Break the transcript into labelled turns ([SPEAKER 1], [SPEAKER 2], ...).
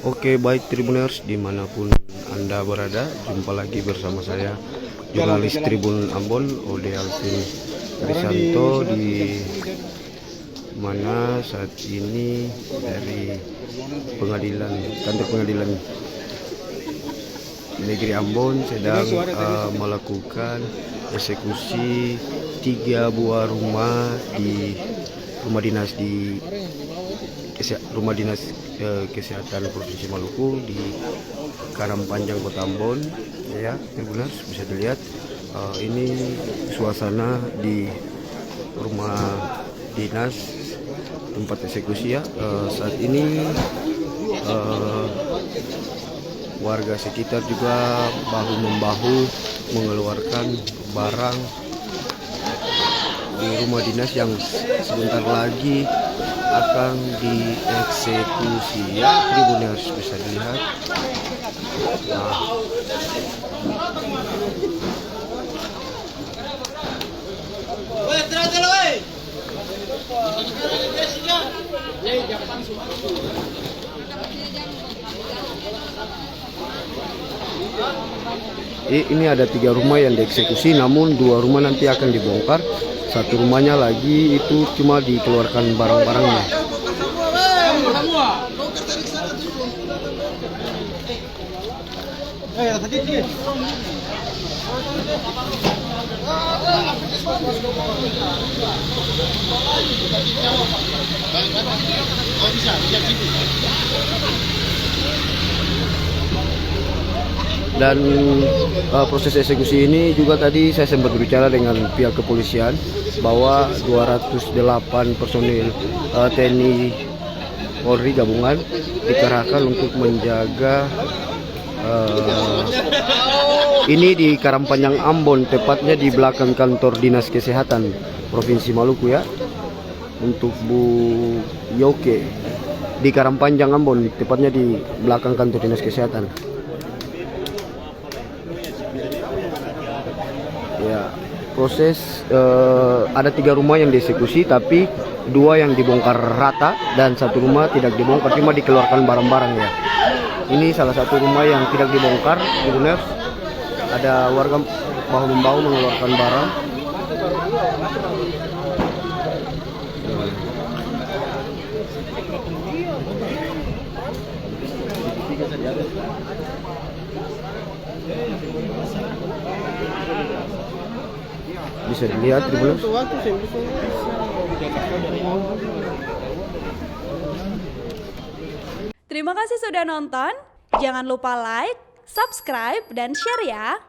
[SPEAKER 1] Oke, baik Tribuners dimanapun Anda berada, jumpa lagi bersama saya jurnalis Tribun Ambon Ode Alvin Risanto, di mana saat ini dari kantor pengadilan negeri Ambon sedang melakukan eksekusi 3 buah rumah di rumah dinas kesehatan Provinsi Maluku di Karangpanjang Kota Ambon. Ya, Tribuners bisa dilihat ini suasana di rumah dinas tempat eksekusi ya. Saat ini warga sekitar juga bahu membahu mengeluarkan barang di rumah dinas yang sebentar lagi akan dieksekusi ya. Tribuners bisa dilihat. Ini ada 3 rumah yang dieksekusi, namun 2 rumah nanti akan dibongkar. 1 rumahnya lagi itu cuma dikeluarkan barang-barangnya. Dan proses eksekusi ini juga tadi saya sempat berbicara dengan pihak kepolisian bahwa 208 personil TNI Polri gabungan dikerahkan untuk menjaga ini di Karangpanjang Ambon, tepatnya di belakang kantor Dinas Kesehatan Provinsi Maluku ya. Untuk Bu Yoke di Karangpanjang Ambon, tepatnya di belakang kantor Dinas Kesehatan. Ya, proses ada 3 rumah yang dieksekusi, tapi 2 yang dibongkar rata dan 1 rumah tidak dibongkar, cuma dikeluarkan barang-barang ya. Ini salah satu rumah yang tidak dibongkar, Tribuners. Ada warga bahu membahu mengeluarkan barang. Bisa dilihat Tribuners.
[SPEAKER 2] Terima kasih sudah nonton. Jangan lupa like, subscribe, dan share ya.